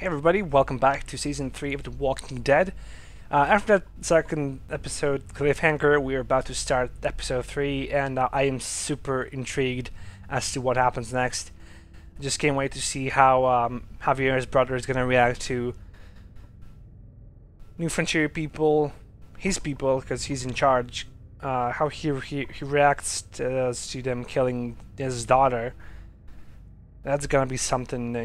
Hey everybody, welcome back to Season 3 of The Walking Dead. After that second episode cliffhanger, we're about to start Episode 3, and I am super intrigued as to what happens next. I just can't wait to see how Javier's brother is going to react to New Frontier people, his people, because he's in charge, how he reacts to them killing his daughter. That's going to be something,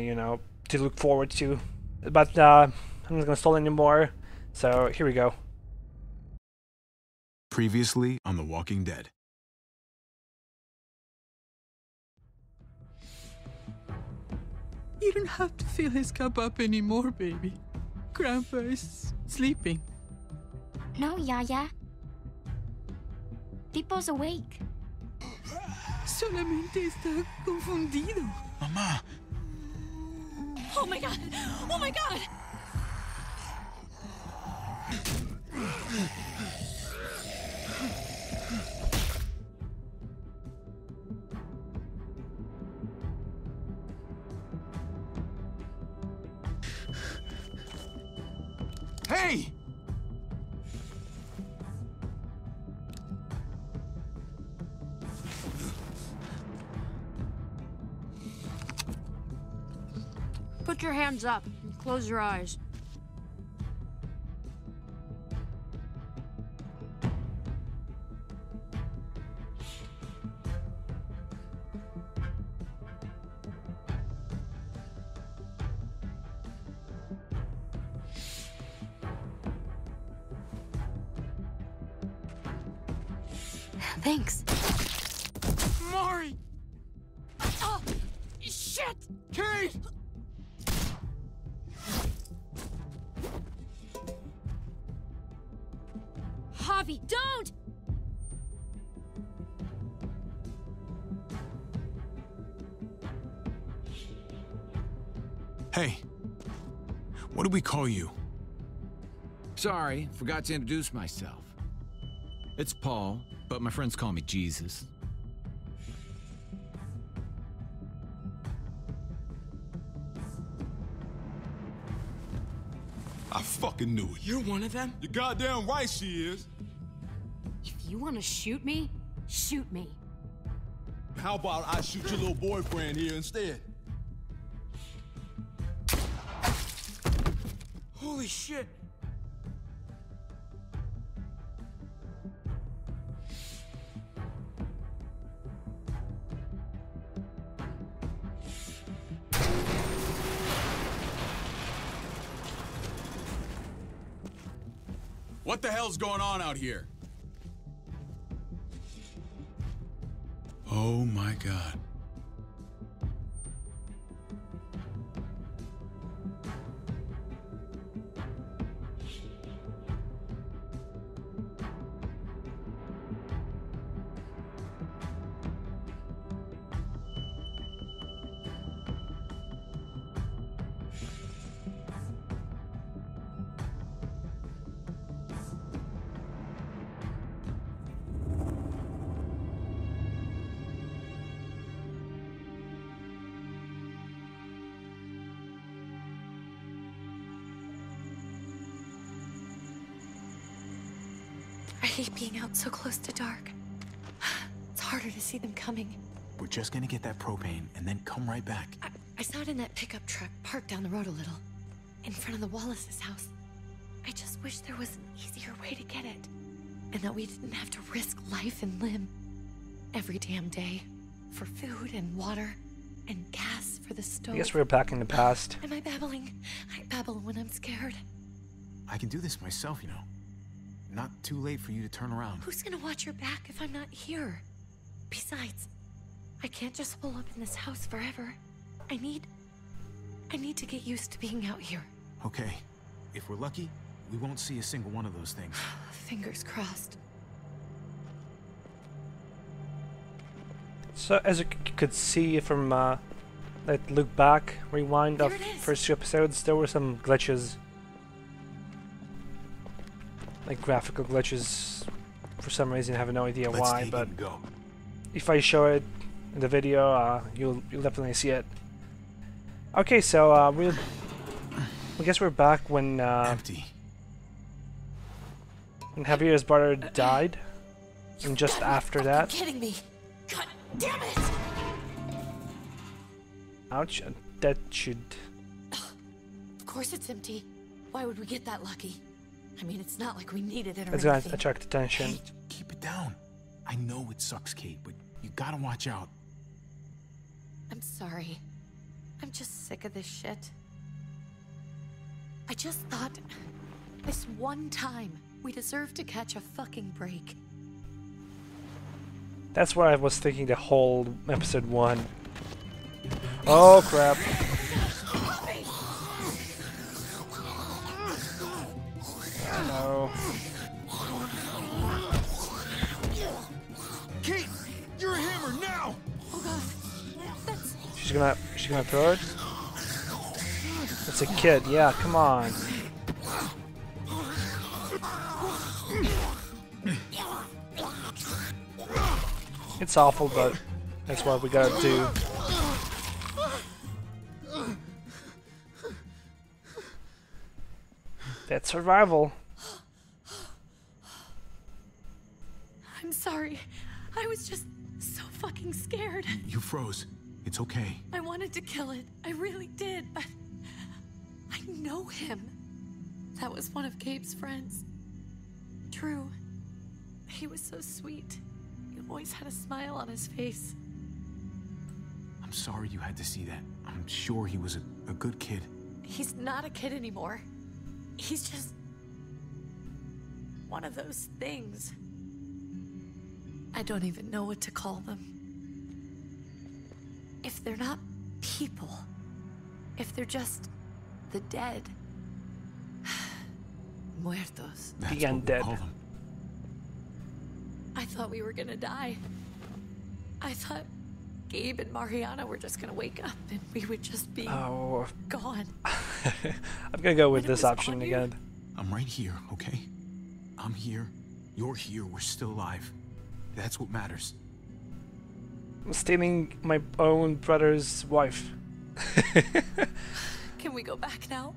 to look forward to. But I'm not gonna stall anymore, so here we go. Previously on The Walking Dead. You don't have to fill his cup up anymore, baby. Grandpa is sleeping. No, Yaya. Pipo's awake. Solamente está confundido. Mamá. Oh my god! Oh my god! Hey! Put your hands up and close your eyes. Thanks. Mari! Oh, shit! Kate! Javi, don't! Hey. What do we call you? Sorry, forgot to introduce myself. It's Paul, but my friends call me Jesus. I fucking knew it. You're one of them? You're goddamn right she is. If you want to shoot me, shoot me. How about I shoot your little boyfriend here instead? Holy shit. What the hell's going on out here? Oh my God. I hate being out so close to dark. It's harder to see them coming. We're just gonna get that propane and then come right back. I saw it in that pickup truck parked down the road a little, in front of the Wallace's house. I just wish there was an easier way to get it, and that we didn't have to risk life and limb every damn day for food and water and gas for the stove. I guess we're back in the past. Am I babbling? I babble when I'm scared. I can do this myself, you know. Not too late for you to turn around. Who's gonna watch your back if I'm not here? Besides, I can't just hole up in this house forever. I need to get used to being out here. Okay. If we're lucky, we won't see a single one of those things. Fingers crossed. So as you could see from that look back, rewind of There it is. first two episodes, there were some glitches. Like graphical glitches. For some reason, I have no idea Let's why, take but it and go. if I show it in the video, you'll definitely see it. Okay, so we'll I guess we're back when Empty. Javier's brother died, and just after that. Kidding me? God damn it! Ouch! That should. Of course it's empty. Why would we get that lucky? I mean, it's not like we needed it or It's gonna anything. attract attention. Hey, keep it down. I know it sucks, Kate, but you gotta watch out. I'm sorry. I'm just sick of this shit. I just thought this one time we deserve to catch a fucking break. That's what I was thinking the whole episode 1. Oh crap! No. Kate, you're a hammer now! Oh god. That's She's gonna throw it. It's a kid. Yeah, come on. It's awful, but that's what we gotta do. That's survival. I'm sorry. I was just so fucking scared. You froze. It's okay. I wanted to kill it. I really did, but I know him. That was one of Gabe's friends. Drew. He was so sweet. He always had a smile on his face. I'm sorry you had to see that. I'm sure he was a good kid. He's not a kid anymore. He's just one of those things. I don't even know what to call them. If they're not people, if they're just the dead. Muertos. That's The what we undead. call them. I thought we were gonna die. I thought Gabe and Mariana were just gonna wake up and we would just be Oh, gone. I'm gonna go with When it this was option on you? again. I'm right here, okay? I'm here. You're here. We're still alive. That's what matters. I'm stealing my own brother's wife. Can we go back now?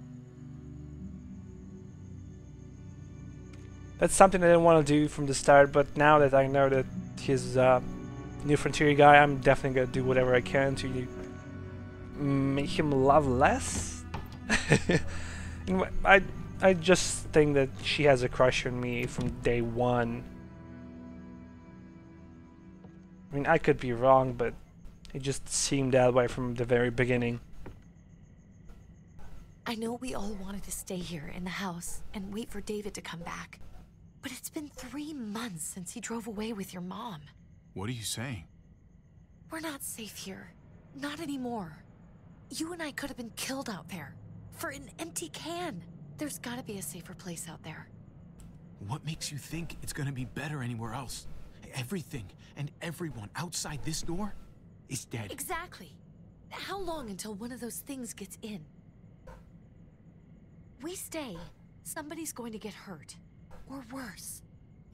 That's something I didn't want to do from the start, but now that I know that he's New Frontier guy, I'm definitely gonna do whatever I can to make him love less. I just think that she has a crush on me from day one. I mean, I could be wrong, but it just seemed that way from the very beginning. I know we all wanted to stay here in the house and wait for David to come back. But it's been 3 months since he drove away with your mom. What are you saying? We're not safe here. Not anymore. You and I could have been killed out there. For an empty can. There's gotta be a safer place out there. What makes you think it's gonna be better anywhere else? Everything and everyone outside this door is dead. Exactly. How long until one of those things gets in? We stay, somebody's going to get hurt. Or worse.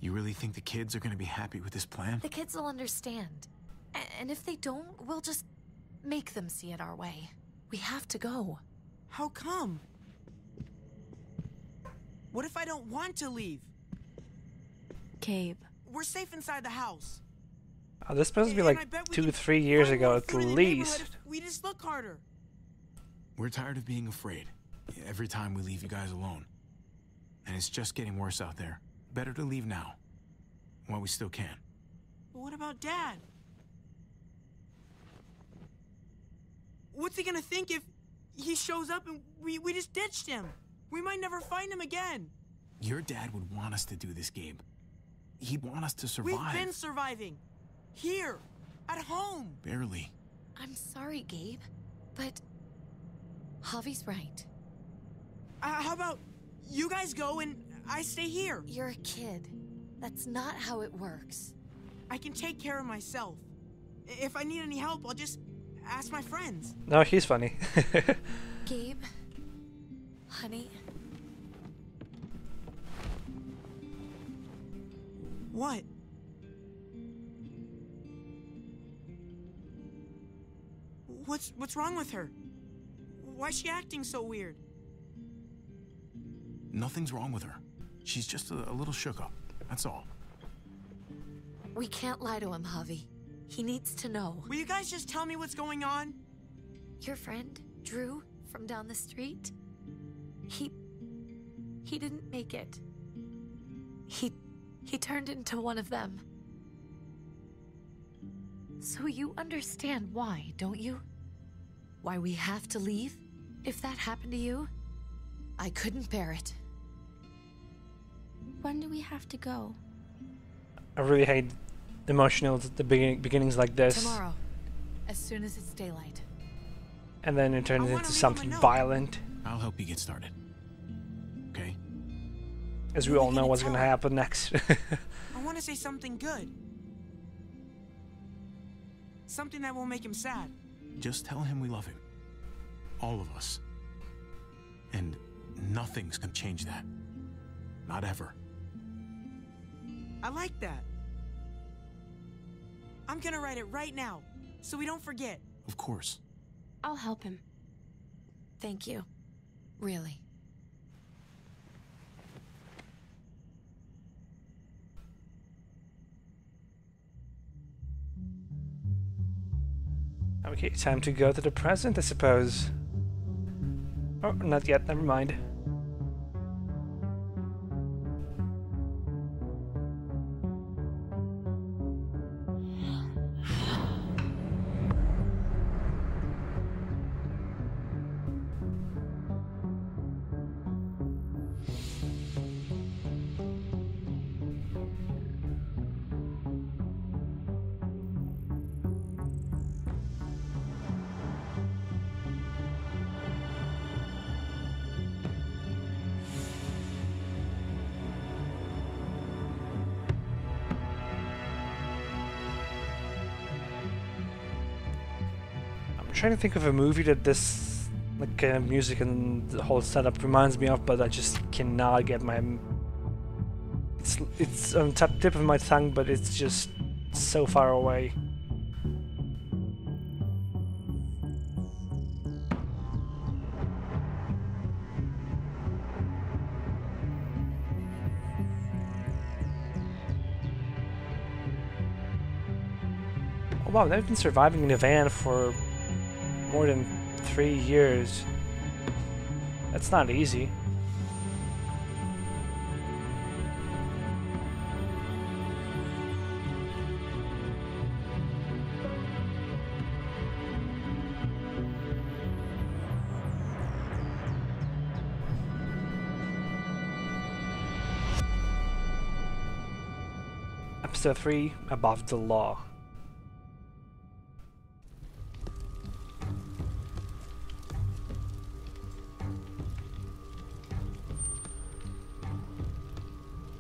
You really think the kids are gonna be happy with this plan? The kids will understand. And if they don't, we'll just make them see it our way. We have to go. How come? What if I don't want to leave? Gabe. We're safe inside the house. This supposed to be And like I bet we 2 can 3 years find ago more at food in the neighborhood least. if we just look harder. We're tired of being afraid. Every time we leave you guys alone. And it's just getting worse out there. Better to leave now. While we still can. But what about Dad? What's he gonna think if he shows up and we just ditched him? We might never find him again. Your dad would want us to do this, Gabe. He'd want us to survive. We've been surviving. Here. At home. Barely. I'm sorry, Gabe. But Javi's right. How about you guys go and I stay here? You're a kid. That's not how it works. I can take care of myself. If I need any help, I'll just ask my friends. No, he's funny. Gabe, honey, What? What's wrong with her? Why's she acting so weird? Nothing's wrong with her. She's just a little shook up. That's all. We can't lie to him, Javi. He needs to know. Will you guys just tell me what's going on? Your friend, Drew, from down the street, he didn't make it. He turned into one of them. So you understand why, don't you? Why we have to leave? If that happened to you, I couldn't bear it. When do we have to go? I really hate emotional at the beginnings like this. Tomorrow, as soon as it's daylight. And then it turns into something violent. I'll help you get started. Okay? As we all know what's gonna happen next. I want to say something good. Something that won't make him sad. Just tell him we love him. All of us. And nothing's gonna change that. Not ever. I like that. I'm gonna write it right now, so we don't forget. Of course. I'll help him. Thank you. Really. Okay, time to go to the present, I suppose. Oh, not yet, never mind. I'm trying to think of a movie that this music and the whole setup reminds me of, but I just cannot get my... It's on the tip of my tongue, but it's just so far away. Oh wow, they've been surviving in a van for more than 3 years. That's not easy. Episode 3, Above the Law.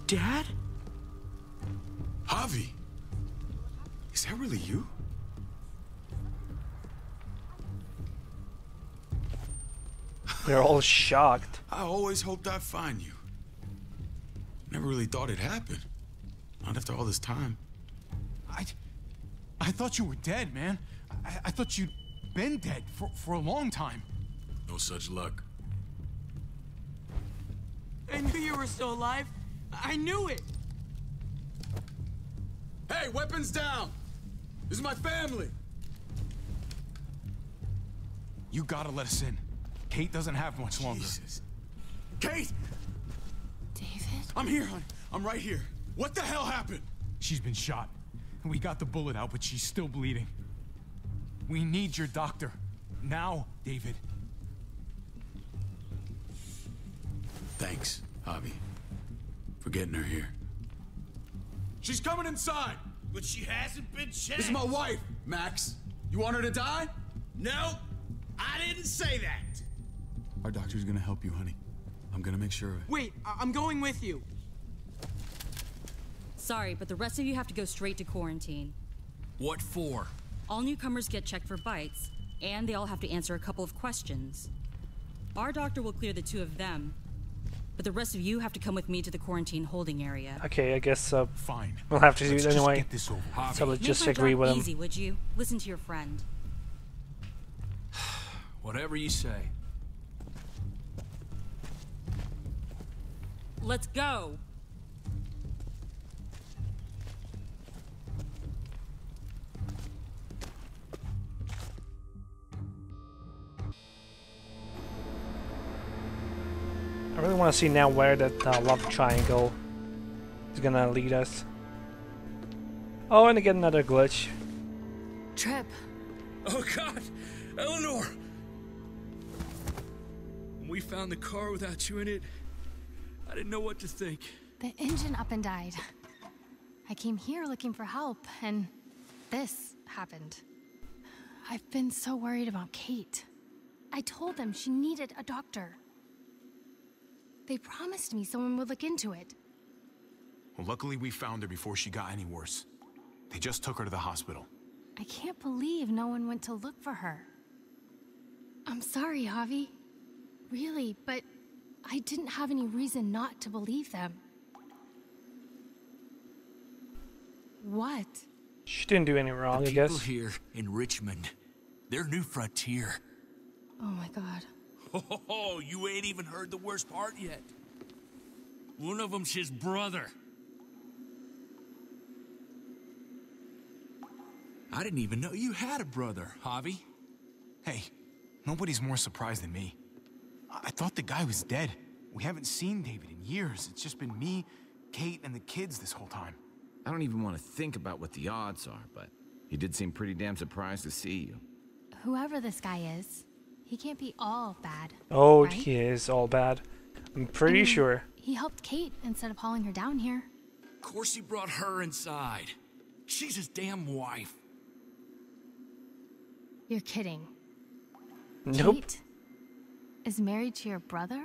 Dad? Javi! Is that really you? They're all shocked. I always hoped I'd find you. Never really thought it'd happen. Not after all this time. I thought you were dead, man. I thought you'd been dead for a long time. No such luck. I knew you were still alive. I knew it! Hey, weapons down! This is my family! You gotta let us in. Kate doesn't have much longer. Jesus. Kate! David? I'm here, hon. I'm right here. What the hell happened? She's been shot. We got the bullet out, but she's still bleeding. We need your doctor. Now, David. Thanks, Javi. For getting her here. She's coming inside! But she hasn't been checked. This is my wife, Max. You want her to die? No, I didn't say that. Our doctor's gonna help you, honey. I'm gonna make sure of it. Wait, I'm going with you. Sorry, but the rest of you have to go straight to quarantine. What for? All newcomers get checked for bites, and they all have to answer a couple of questions. Our doctor will clear the 2 of them, but the rest of you have to come with me to the quarantine holding area. Okay, I guess Fine. we'll have to do Let's it anyway. Just get this over. So let's Make just my agree job with him. easy, would you? Listen to your friend. Whatever you say. let's go. I really want to see now where that love triangle is gonna lead us. Oh, and again another glitch. Trip. Oh God, Eleanor! When we found the car without you in it, I didn't know what to think. The engine up and died. I came here looking for help, and this happened. I've been so worried about Kate. I told them she needed a doctor. They promised me someone would look into it. Well, luckily we found her before she got any worse. They just took her to the hospital. I can't believe no one went to look for her. I'm sorry, Javi. Really, but I didn't have any reason not to believe them. What? She didn't do any wrong, I People guess. here in Richmond, their new frontier. Oh my god. Oh, you ain't even heard the worst part yet. One of them's his brother. I didn't even know you had a brother, Javi. Hey, nobody's more surprised than me. I thought the guy was dead. We haven't seen David in years. It's just been me, Kate, and the kids this whole time. I don't even want to think about what the odds are, but he did seem pretty damn surprised to see you. Whoever this guy is, he can't be all bad. Oh, right? he is all bad. I'm pretty sure. He helped Kate instead of hauling her down here. Of course he brought her inside. She's his damn wife. You're kidding. Nope. Kate is married to your brother?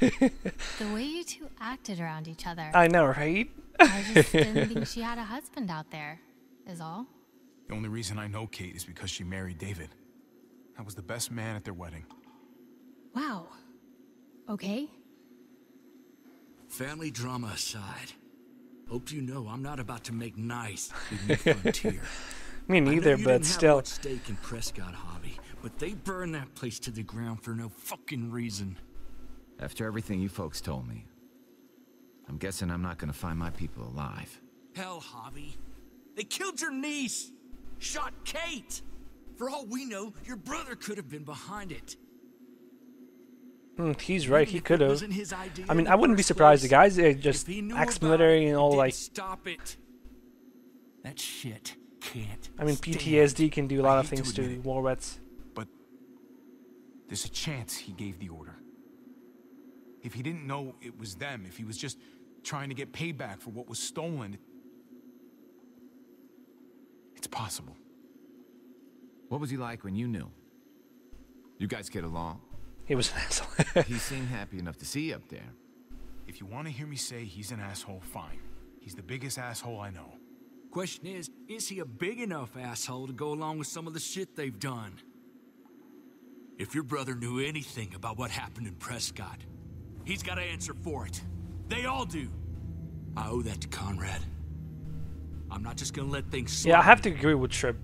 The way you two acted around each other. I know, right? I just didn't think she had a husband out there, is all. The only reason I know Kate is because she married David. I was the best man at their wedding. Wow. Okay. Family drama aside, hope you know I'm not about to make nice with New Frontier. Me neither, I know you but didn't still. have much stake in Prescott, Hobby, but they burned that place to the ground for no fucking reason. After everything you folks told me, I'm guessing I'm not gonna find my people alive. Hell, Hobby. They killed your niece! Shot Kate! For all we know, your brother could have been behind it. He's right, he could have. Wasn't his idea I mean, in I wouldn't be first surprised. The place. guy's just If he knew ex-military about it and all, didn't like... stop it. That shit can't I mean, stand. PTSD can do a lot I of hate to things to admit it. war vets. But there's a chance he gave the order. If he didn't know it was them, if he was just trying to get payback for what was stolen, it's possible. What was he like when you knew? You guys get along? He was an asshole. He seemed happy enough to see you up there. If you want to hear me say he's an asshole, fine. He's the biggest asshole I know. Question is he a big enough asshole to go along with some of the shit they've done? If your brother knew anything about what happened in Prescott, he's got to answer for it. They all do. I owe that to Conrad. I'm not just gonna let things slide. Yeah, I have to agree with Trip.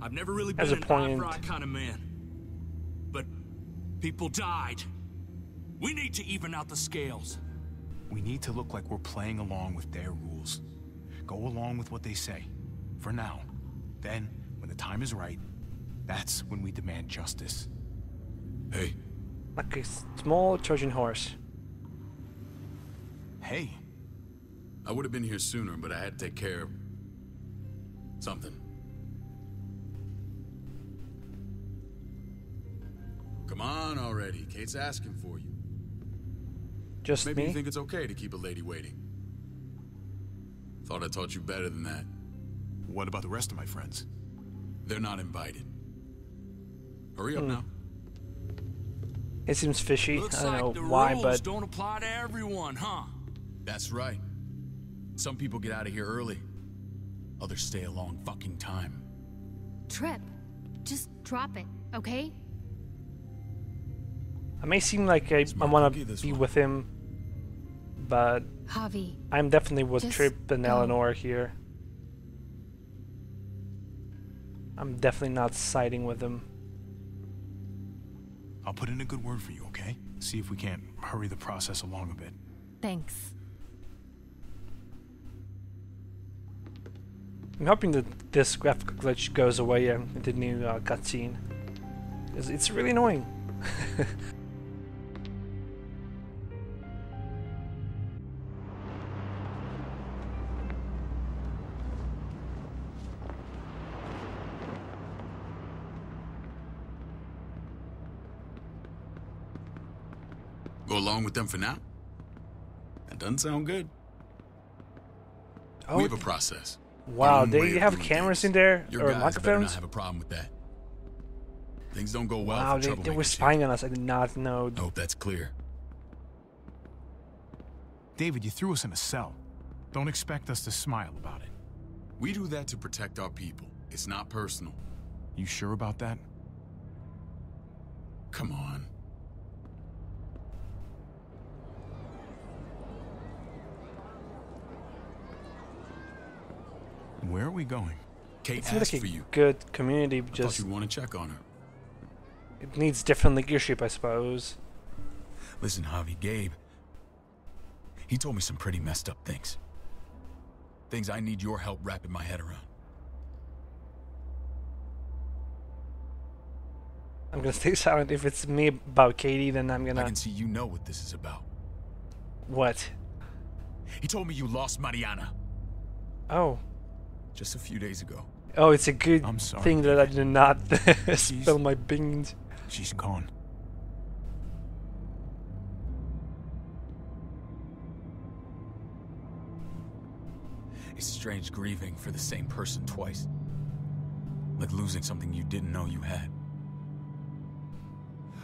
I've never really As been a an eye point. for eye kind of man. But people died. We need to even out the scales. We need to look like we're playing along with their rules. Go along with what they say. For now. Then, when the time is right, that's when we demand justice. Hey. Like a small Trojan horse. Hey. I would have been here sooner, but I had to take care of something. Come on already. Kate's asking for you. Just Maybe me? you think it's okay to keep a lady waiting. Thought I taught you better than that. What about the rest of my friends? They're not invited. Hurry up now. It seems fishy. Looks I don't like the know why, rules but don't apply to everyone, huh? That's right. Some people get out of here early. Others stay a long fucking time. Trip, just drop it, okay? I may seem like I Smart want cookie, to this be one. with him, but Javi, I'm definitely with Just Trip and go. Eleanor here. I'm definitely not siding with him. I'll put in a good word for you, okay? See if we can't hurry the process along a bit. thanks. I'm hoping that this graphical glitch goes away in the new cutscene. It's really annoying. Go along with them for now? That doesn't sound good. Oh, we have a process. Wow, Our own way they of have doing cameras things. in there Your or guys better not microphones? have a problem with that. Things don't go well Wow, for they were troublemakers spying on us. I did not know. here. I hope that's clear. David, you threw us in a cell. Don't expect us to smile about it. We do that to protect our people. It's not personal. You sure about that? Come on. Where are we going? Kate It seems asked like for a you. good community, I thought just you'd want to check on her. it needs different leadership, I suppose. Listen, Javi, Gabe. He told me some pretty messed up things. Things I need your help wrapping my head around. I'm gonna stay silent. If it's me about Katie, then I'm I gonna... can see you know what this is about. What? He told me you lost Mariana Oh. just a few days ago. Oh, it's a good I'm sorry, thing that I did not spill my beans. She's gone. It's strange grieving for the same person twice. Like losing something you didn't know you had.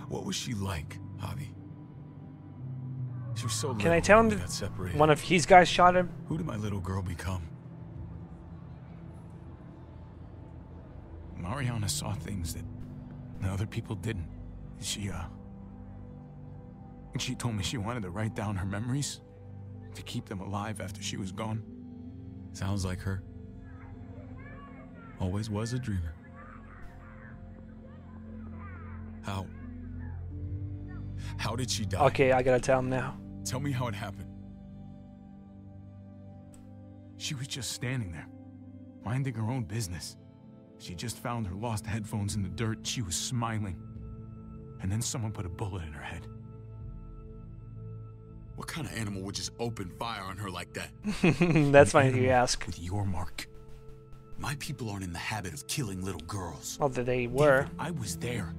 What was she like, Javi? She was so Can I little tell him when we that got separated. one of his guys shot him? Who did my little girl become? Mariana saw things that other people didn't. She told me she wanted to write down her memories to keep them alive after she was gone. Sounds like her. Always was a dreamer. How did she die? Okay, I gotta tell him now. Tell me how it happened. She was just standing there, minding her own business. She just found her lost headphones in the dirt. She was smiling. And then someone put a bullet in her head. What kind of animal would just open fire on her like that? That's fine you ask. With your mark. My people aren't in the habit of killing little girls. Oh, that they were. David, I was there.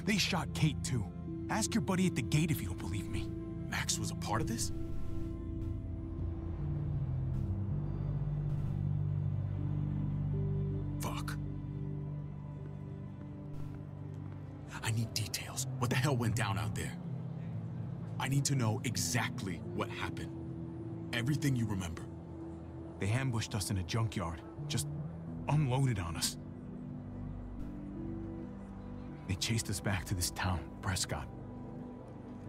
They shot Kate too. Ask your buddy at the gate if you don't believe me. Max was a part of this? Fuck. I need details. What the hell went down out there? I need to know exactly what happened. Everything you remember. They ambushed us in a junkyard. Just unloaded on us. They chased us back to this town, Prescott.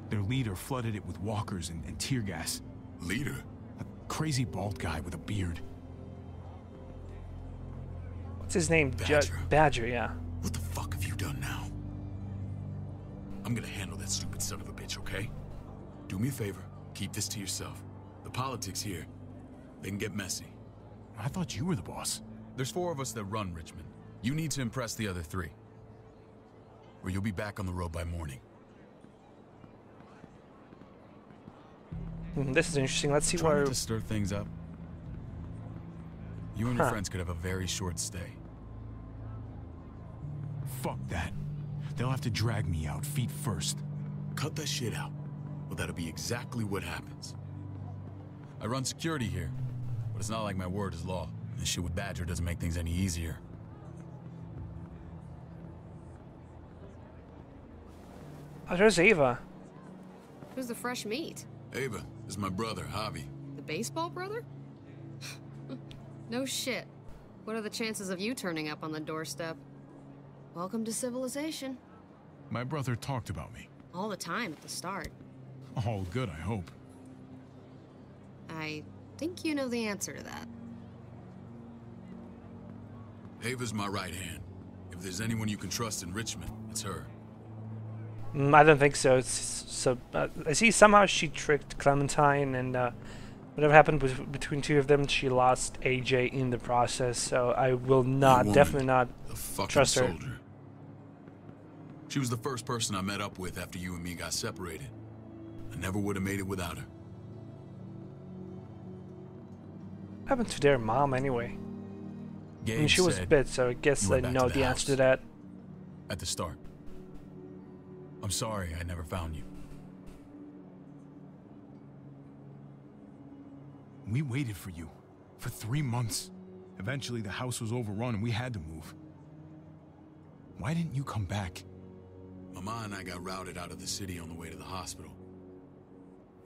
Their leader flooded it with walkers and tear gas. Leader? A crazy bald guy with a beard. What's his name? Badger. Badger, yeah. What the fuck have you done now? I'm gonna handle that stupid son of a bitch, okay? Do me a favor, keep this to yourself. The politics here, they can get messy. I thought you were the boss. There's 4 of us that run Richmond. You need to impress the other 3. Or you'll be back on the road by morning. This is interesting. Let's see Try where... not to stir things up. You and your friends could have a very short stay. Fuck that. They'll have to drag me out, feet first. Cut that shit out. Well, that'll be exactly what happens. I run security here, but it's not like my word is law. This shit with Badger doesn't make things any easier. Oh, there's Ava. Who's the fresh meat? Ava, this is my brother, Javi. The baseball brother? No shit. What are the chances of you turning up on the doorstep? Welcome to civilization. My brother talked about me. All the time at the start. All good, I hope. I think you know the answer to that. Ava's my right hand. If there's anyone you can trust in Richmond, it's her. I don't think so. I see somehow she tricked Clementine and Whatever happened between two of them, she lost AJ in the process, so I will not, definitely not trust her. Soldier. She was the first person I met up with after you and me got separated. I never would have made it without her. What happened to their mom anyway? I mean, she was bit, so I guess I know the answer to that. At the start. I'm sorry I never found you. We waited for you for 3 months. Eventually the house was overrun and we had to move. Why didn't you come back? Mama and I got routed out of the city on the way to the hospital.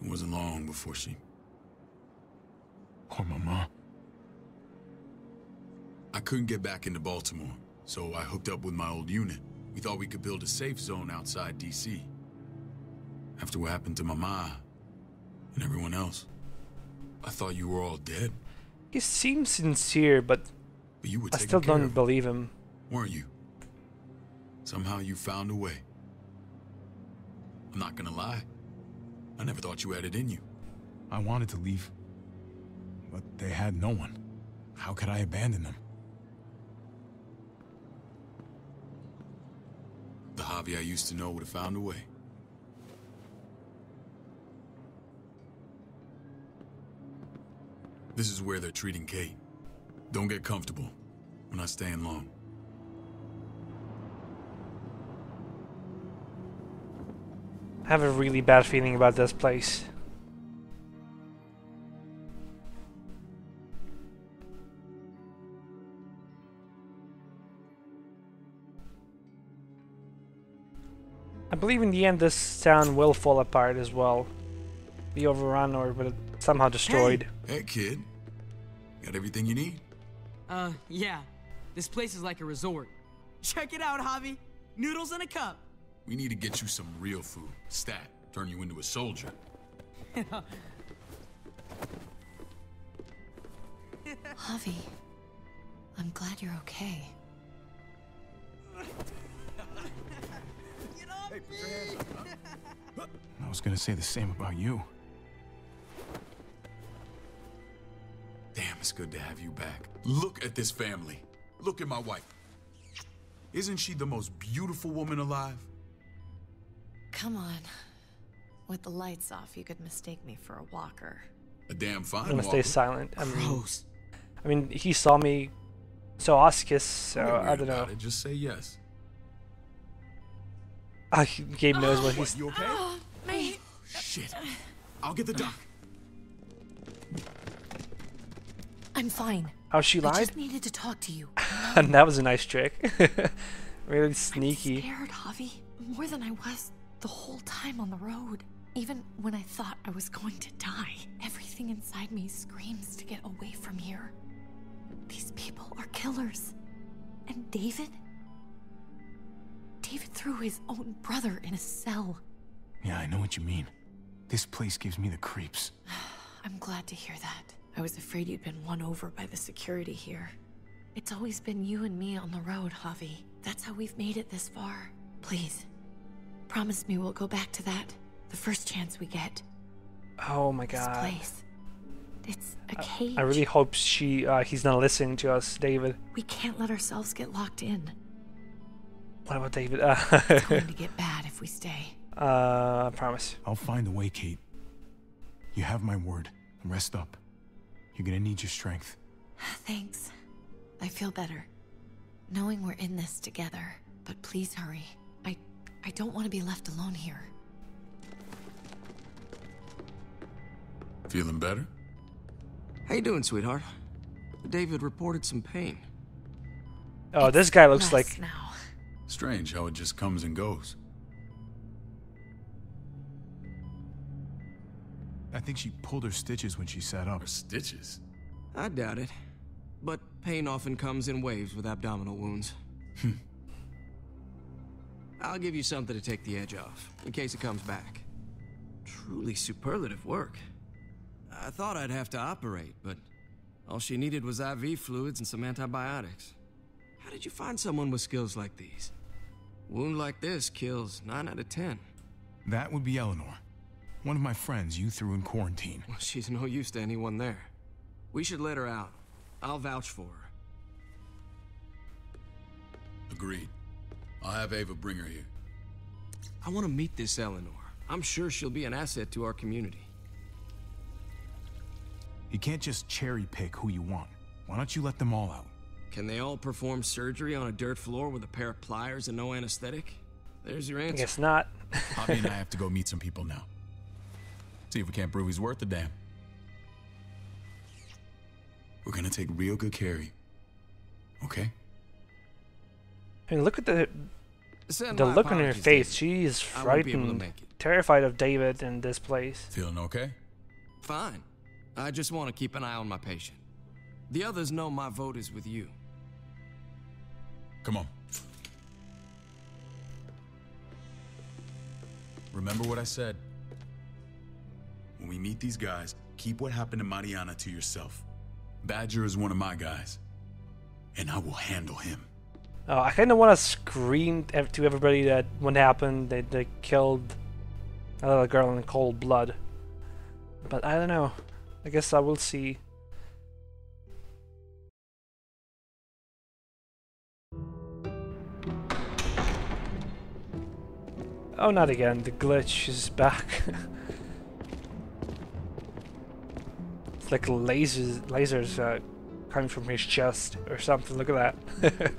It wasn't long before she... Poor Mama. I couldn't get back into Baltimore, so I hooked up with my old unit. We thought we could build a safe zone outside D.C. After what happened to Mama and everyone else, I thought you were all dead. He seems sincere, but you were I still don't believe him. Weren't you? Somehow you found a way. I'm not gonna lie. I never thought you had it in you. I wanted to leave, but they had no one. How could I abandon them? The Javi I used to know would have found a way. This is where they're treating Kate. Don't get comfortable. We're not staying long. I have a really bad feeling about this place. I believe in the end this town will fall apart as well. Be overrun or somehow destroyed. Hey kid. Got everything you need? Yeah. This place is like a resort. Check it out, Javi. Noodles in a cup. We need to get you some real food. Stat. Turn you into a soldier. Javi, I'm glad you're okay. Hey, put your hands up. I was gonna say the same about you. Damn, it's good to have you back. Look at this family. Look at my wife. Isn't she the most beautiful woman alive? Come on. With the lights off, you could mistake me for a walker. A damn fine I'm gonna walker. stay silent. Gross. I mean, he saw me, saw us kiss, so I don't know. Just say yes. Gabe knows what he's... You okay? Shit. I'll get the doc. I'm fine. Oh, she lied? I just needed to talk to you. And that was a nice trick. Really sneaky. I'm scared, Javi. More than I was the whole time on the road. Even when I thought I was going to die, everything inside me screams to get away from here. These people are killers. And David? David threw his own brother in a cell. Yeah, I know what you mean. This place gives me the creeps. I'm glad to hear that. I was afraid you'd been won over by the security here. It's always been you and me on the road, Javi. That's how we've made it this far. Please, promise me we'll go back to that the first chance we get. Oh my god. This place. It's a cage. I really hope he's not listening to us, David. We can't let ourselves get locked in. What about David? It's going to get bad if we stay. I promise. I'll find a way, Kate. You have my word. Rest up. You're gonna need your strength. Thanks. I feel better. Knowing we're in this together. But please hurry. I don't want to be left alone here. Feeling better? How you doing, sweetheart? David reported some pain. Oh, this guy looks like... now. Strange how it just comes and goes. I think she pulled her stitches when she sat up. Her stitches? I doubt it. But pain often comes in waves with abdominal wounds. I'll give you something to take the edge off, in case it comes back. Truly superlative work. I thought I'd have to operate, but all she needed was IV fluids and some antibiotics. How did you find someone with skills like these? A wound like this kills 9 out of 10. That would be Eleanor. One of my friends you threw in quarantine. Well, she's no use to anyone there. We should let her out. I'll vouch for her. Agreed. I'll have Ava bring her here. I want to meet this Eleanor. I'm sure she'll be an asset to our community. You can't just cherry pick who you want. Why don't you let them all out? Can they all perform surgery on a dirt floor with a pair of pliers and no anesthetic? There's your answer. I guess not. Javi and I have to go meet some people now. See if we can't prove he's worth the damn. We're gonna take real good care of you. Okay? I mean, look at the Send the my look on her apologies, face. David. She is I won't be able to frightened, make it. terrified of David in this place. Feeling okay? Fine. I just want to keep an eye on my patient. The others know my vote is with you. Come on. Remember what I said. When we meet these guys, keep what happened to Mariana to yourself. Badger is one of my guys, and I will handle him. Oh, I kind of want to scream to everybody that what happened. They killed a little girl in cold blood. But I don't know. I guess I will see. Oh, not again. The glitch is back. It's like lasers coming from his chest or something. Look at that.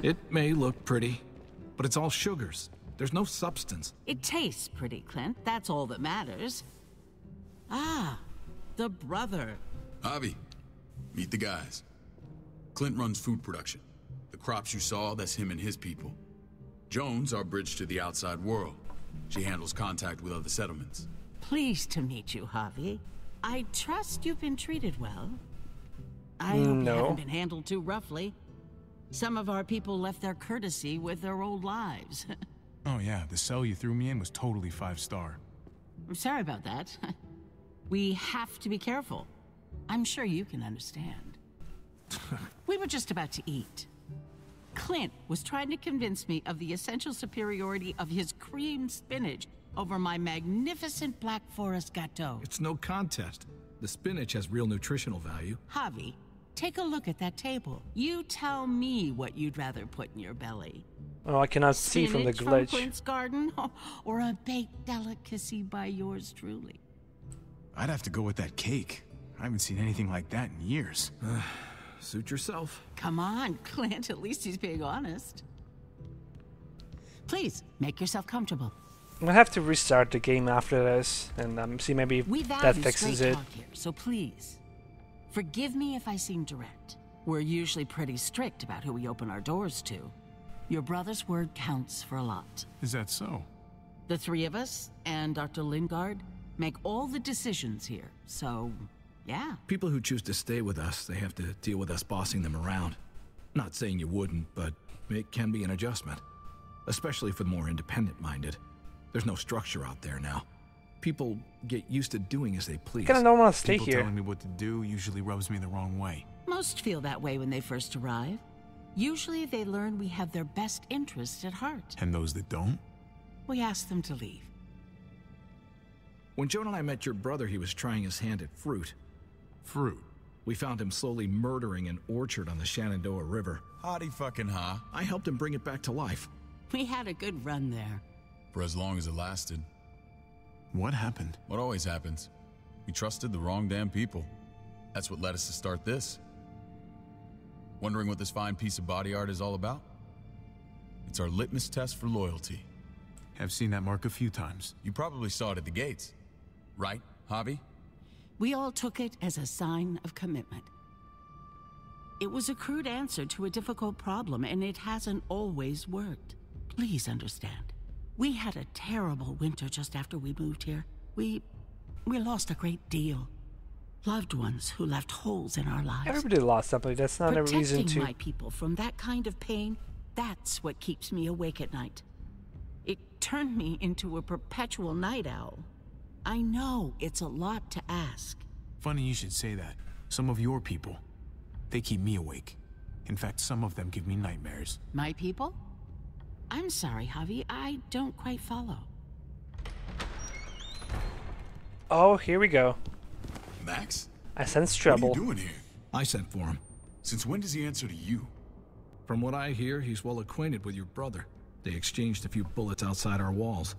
It may look pretty, but it's all sugars. There's no substance. It tastes pretty, Clint. That's all that matters. Ah, the brother. Javi, meet the guys. Clint runs food production. The crops you saw, that's him and his people. Jones, our bridge to the outside world. She handles contact with other settlements. Pleased to meet you, Javi. I trust you've been treated well. I hope you haven't been handled too roughly. Some of our people left their courtesy with their old lives. Oh yeah, the cell you threw me in was totally 5-star. I'm sorry about that. We have to be careful. I'm sure you can understand. We were just about to eat. Clint was trying to convince me of the essential superiority of his creamed spinach over my magnificent Black Forest gâteau. It's no contest. The spinach has real nutritional value. Javi, take a look at that table. You tell me what you'd rather put in your belly. Oh, I cannot see from the Spinach glitch. from Clint's garden, or a baked delicacy by yours truly. I'd have to go with that cake. I haven't seen anything like that in years. Suit yourself. Come on, Clint. At least he's being honest. Please, make yourself comfortable. We'll have to restart the game after this and see maybe We that value fixes straight it. talk here, so please, forgive me if I seem direct. We're usually pretty strict about who we open our doors to. Your brother's word counts for a lot. Is that so? The three of us and Dr. Lingard make all the decisions here, so yeah. People who choose to stay with us, they have to deal with us bossing them around. Not saying you wouldn't, but it can be an adjustment. Especially for the more independent-minded. There's no structure out there now. People get used to doing as they please. I kinda don't want to stay People here. telling me what to do usually rubs me the wrong way. Most feel that way when they first arrive. Usually they learn we have their best interests at heart. And those that don't? We ask them to leave. When Joan and I met your brother, he was trying his hand at fruit. Fruit? We found him slowly murdering an orchard on the Shenandoah River. Howdy fucking ha. I helped him bring it back to life. We had a good run there. For as long as it lasted. What happened? What always happens. We trusted the wrong damn people. That's what led us to start this. Wondering what this fine piece of body art is all about? It's our litmus test for loyalty. I've seen that mark a few times. You probably saw it at the gates. Right, Javi? We all took it as a sign of commitment. It was a crude answer to a difficult problem, and it hasn't always worked. Please understand. We had a terrible winter just after we moved here. We lost a great deal. Loved ones who left holes in our lives. Everybody lost something. That's not a reason Protecting to. my people from that kind of pain, that's what keeps me awake at night. It turned me into a perpetual night owl. I know it's a lot to ask. Funny you should say that. Some of your people, they keep me awake. In fact, some of them give me nightmares. My people? I'm sorry, Javi. I don't quite follow. Oh, here we go. Max? I sense trouble. What are you doing here? I sent for him. Since when does he answer to you? From what I hear, he's well acquainted with your brother. They exchanged a few bullets outside our walls.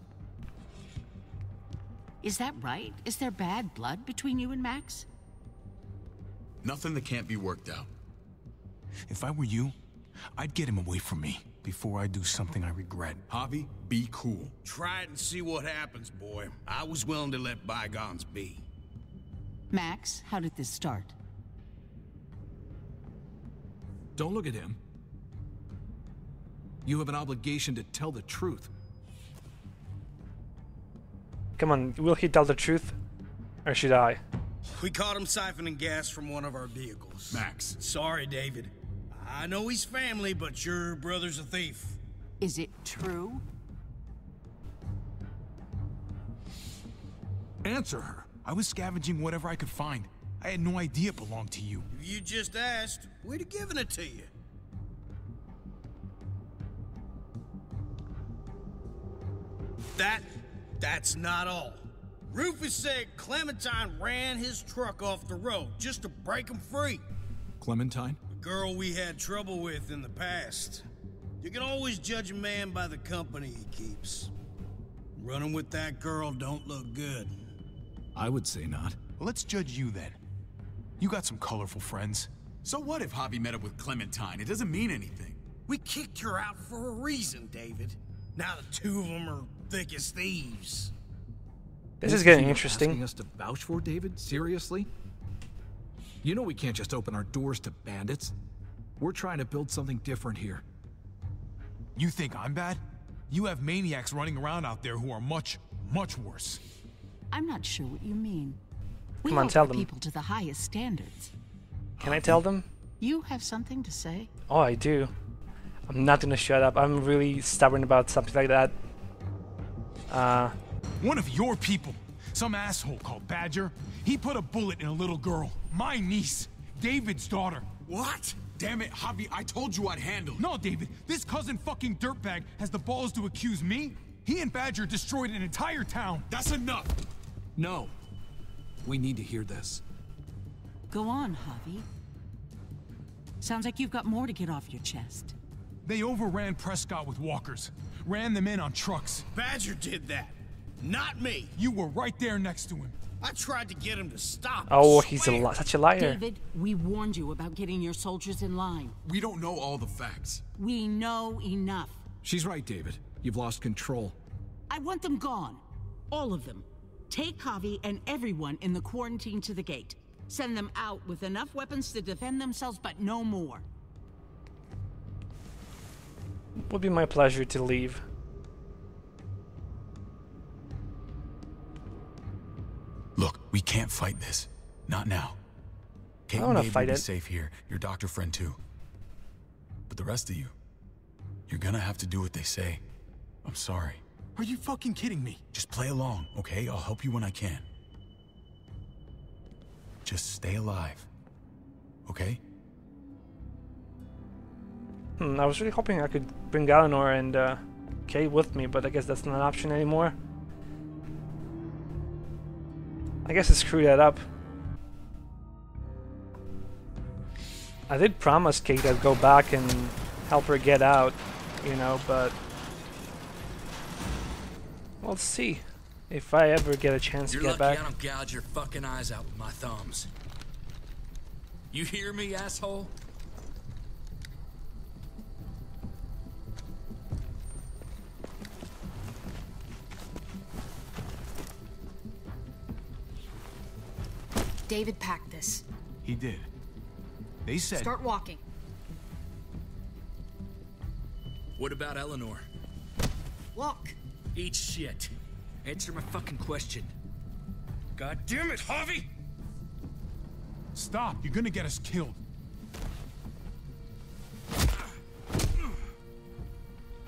Is that right? Is there bad blood between you and Max? Nothing that can't be worked out. If I were you, I'd get him away from me before I do something I regret. Javi, be cool. Try it and see what happens, boy. I was willing to let bygones be. Max, how did this start? Don't look at him. You have an obligation to tell the truth. Come on, will he tell the truth? Or should I? We caught him siphoning gas from one of our vehicles. Max. Sorry, David. I know he's family, but your brother's a thief. Is it true? Answer her. I was scavenging whatever I could find. I had no idea it belonged to you. If you just asked, we'd have given it to you. That's not all. Rufus said Clementine ran his truck off the road just to break him free. Clementine? The girl we had trouble with in the past. You can always judge a man by the company he keeps. Running with that girl don't look good. I would say not. Well, let's judge you then. You got some colorful friends. So what if Javi met up with Clementine? It doesn't mean anything. We kicked her out for a reason, David. Now the two of them are thick as thieves. This is getting interesting. Asking us to vouch for David? Seriously? You know we can't just open our doors to bandits. We're trying to build something different here. You think I'm bad? You have maniacs running around out there who are much, much worse. I'm not sure what you mean. We Come on, hold tell our them. people to the highest standards. Can I tell them? You have something to say? Oh, I do. I'm not gonna shut up. I'm really stubborn about something like that. One of your people, some asshole called Badger, he put a bullet in a little girl, my niece, David's daughter. What? Damn it, Javi, I told you I'd handle it. No, David, this cousin fucking dirtbag has the balls to accuse me? He and Badger destroyed an entire town. That's enough. No. We need to hear this. Go on, Javi. Sounds like you've got more to get off your chest. They overran Prescott with walkers, ran them in on trucks. Badger did that, not me. You were right there next to him. I tried to get him to stop. Oh, he's such a liar. David, we warned you about getting your soldiers in line. We don't know all the facts. We know enough. She's right, David. You've lost control. I want them gone. All of them. Take Javi and everyone in the quarantine to the gate. Send them out with enough weapons to defend themselves, but no more. It would be my pleasure to leave. Look, we can't fight this. Not now. Kate I and wanna Dave fight will be it. safe here. Your doctor friend too. But the rest of you, you're gonna have to do what they say. I'm sorry. Are you fucking kidding me? Just play along, okay? I'll help you when I can. Just stay alive. Okay? I was really hoping I could bring Eleanor and Kate with me, but I guess that's not an option anymore. I guess I screwed that up. I did promise Kate I'd go back and help her get out, you know, but we'll see if I ever get a chance to get back. You're lucky I don't gouge your fucking eyes out with my thumbs. You hear me, asshole? David packed this. He did. They said... Start walking. What about Eleanor? Walk. Eat shit. Answer my fucking question. God damn it, Javi! Stop, you're gonna get us killed.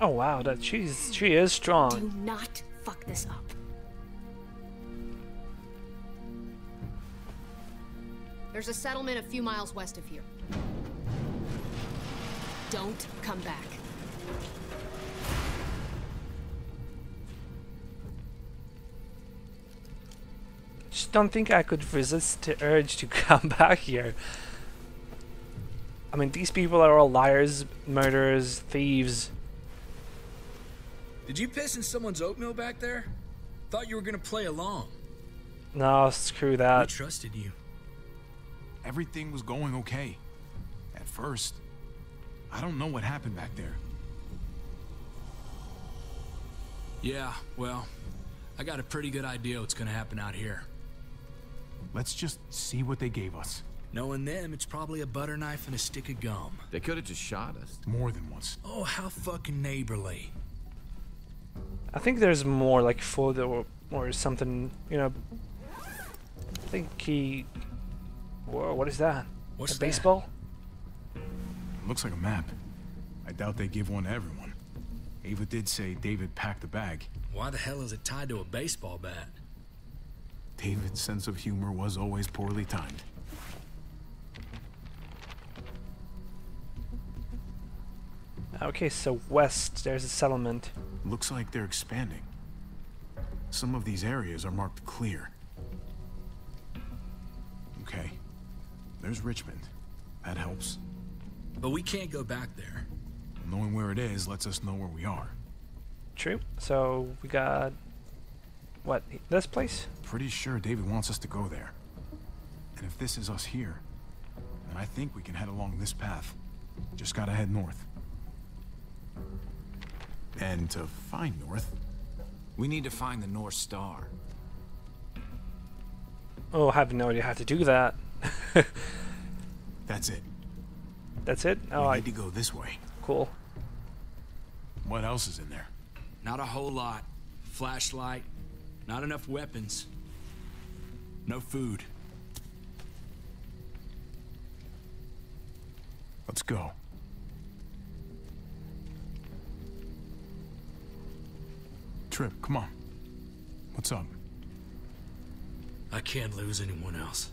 Oh wow, that she is strong. Do not fuck this up. There's a settlement a few miles west of here. Don't come back. just don't think I could resist the urge to come back here. I mean, these people are all liars, murderers, thieves. Did you piss in someone's oatmeal back there? Thought you were gonna play along. No, screw that. We trusted you. Everything was going okay. At first. I don't know what happened back there. Yeah, well, I got a pretty good idea what's gonna happen out here. Let's just see what they gave us. Knowing them, it's probably a butter knife and a stick of gum. They could have just shot us. More than once. Oh, how fucking neighborly. I think there's more like food or something, you know. I think he... Whoa, what is that? What's a that? baseball? Looks like a map. I doubt they give one to everyone. Ava did say David packed the bag. Why the hell is it tied to a baseball bat? David's sense of humor was always poorly timed. Okay, so west, there's a settlement. Looks like they're expanding. Some of these areas are marked clear. Okay. There's Richmond. That helps. But we can't go back there. Knowing where it is lets us know where we are. True. So we got... What, this place? Pretty sure David wants us to go there. And if this is us here, then I think we can head along this path. Just gotta head north. And to find north, we need to find the North Star. Oh, I have no idea how to do that. That's it. That's it? Oh, I need to go this way. Cool. What else is in there? Not a whole lot. Flashlight, not enough weapons. No food. Let's go. Trip, come on. What's up? I can't lose anyone else.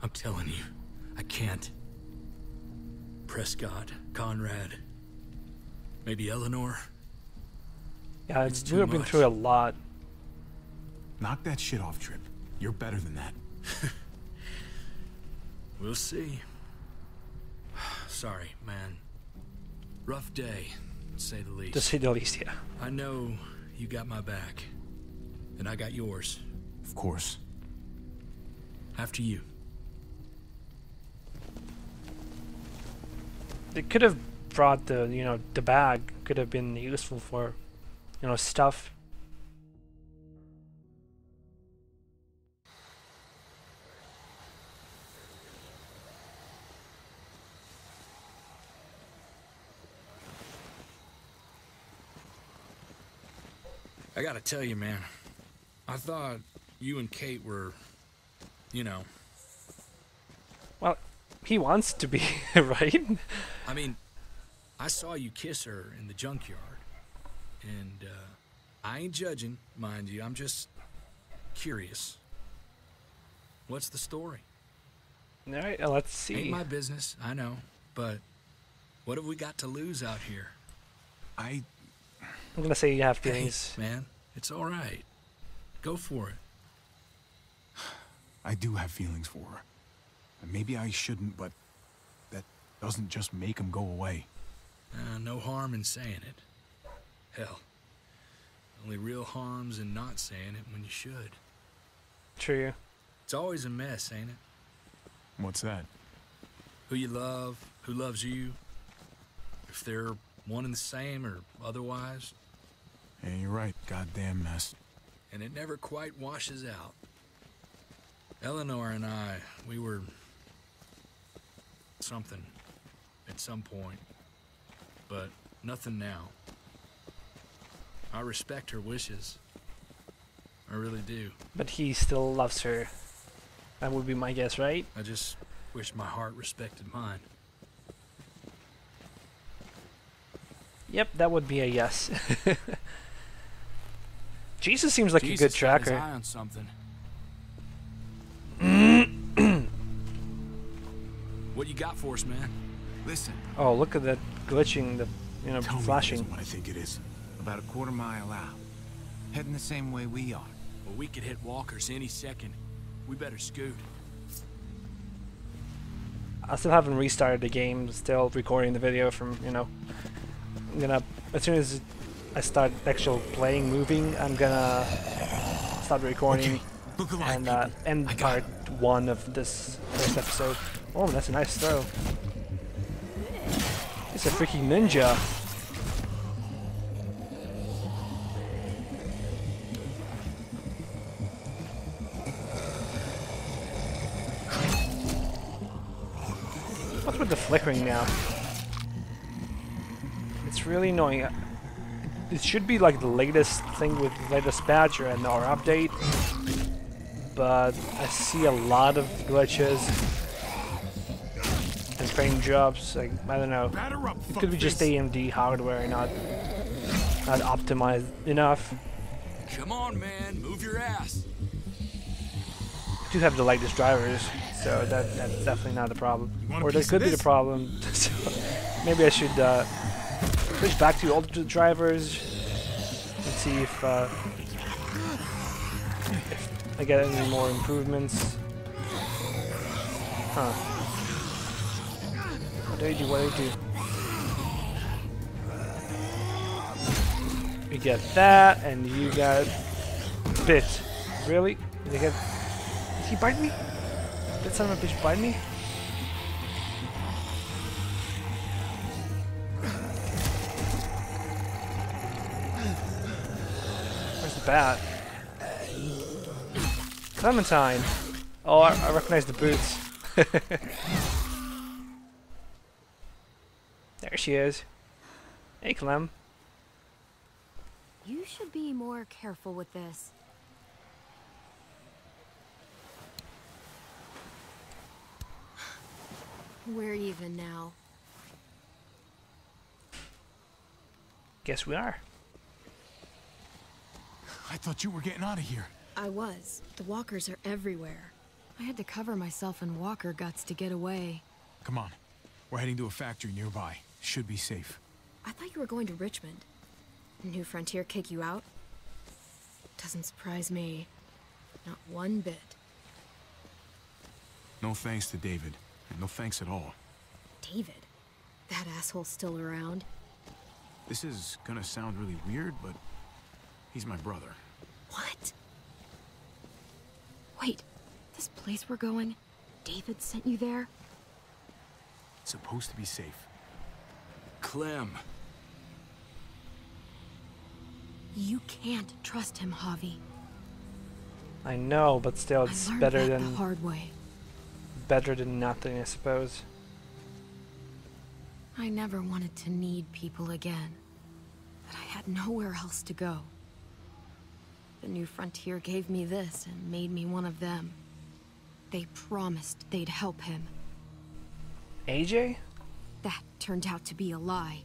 I'm telling you, I can't. Prescott, Conrad, maybe Eleanor. Yeah, It's we've too been much. through a lot. Knock that shit off, Trip. You're better than that. We'll see. Sorry, man. Rough day, to say the least. To say the least, yeah. I know you got my back, and I got yours. Of course. After you. They could have brought the, you know, the bag. Could have been useful for, you know, stuff. I gotta tell you, man. I thought you and Kate were, you know... Well, he wants to be, right? I mean, I saw you kiss her in the junkyard. And, I ain't judging, mind you. I'm just curious. What's the story? Alright, let's see. Ain't my business, I know. But what have we got to lose out here? I'm gonna say you have feelings. Hey, man, it's all right. Go for it. I do have feelings for her. And maybe I shouldn't, but that doesn't just make them go away. No harm in saying it. Hell, only real harm's in not saying it when you should. True. It's always a mess, ain't it? What's that? Who you love, who loves you, if they're one and the same or otherwise. Yeah, you're right. Goddamn mess. And it never quite washes out. Eleanor and I, we were something at some point, but nothing now. I respect her wishes. I really do. But he still loves her. That would be my guess, right? I just wish my heart respected mine. Yep, that would be a yes. Jesus seems like a good Jesus got his tracker. eye on something. What you got for us, man? Listen. Oh, look at that glitching, the Tell me flashing. it isn't what I think it is. About a quarter mile out. Heading the same way we are. but we could hit walkers any second. We better scoot. I still haven't restarted the game, still recording the video from, you know, I'm gonna, as soon as I start actual playing, moving, I'm gonna start recording and end part 1 of this first episode. Oh, that's a nice throw. It's a freaking ninja. What's with the flickering now? It's really annoying. It should be like the latest thing with the latest patch or update, but I see a lot of glitches and frame drops. Like, I don't know. It could be just AMD hardware, not optimized enough. Come on, man, move your ass. I do have the latest drivers, so that's definitely not a problem. Or that could be the problem. So maybe I should switch back to older drivers and see if I get any more improvements. Huh. What do I do? What do I do? We get that, and you got bit. Really? Did he bite me? Did son of a bitch bite me? Where's the bat? Clementine! Oh, I recognize the boots. There she is. Hey, Clem. You should be more careful with this. We're even now. Guess we are. I thought you were getting out of here. I was. The walkers are everywhere. I had to cover myself in walker guts to get away. Come on. We're heading to a factory nearby. Should be safe. I thought you were going to Richmond. New Frontier kick you out? Doesn't surprise me. Not one bit. No thanks to David. And no thanks at all. David? That asshole's still around? This is gonna sound really weird, but he's my brother. What? Wait, this place we're going, David sent you there? It's supposed to be safe. Clem. You can't trust him, Javi. I know, but still, it's I learned better that than the hard way. Better than nothing, I suppose. I never wanted to need people again, but I had nowhere else to go. The New Frontier gave me this and made me one of them. They promised they'd help him. AJ? That turned out to be a lie.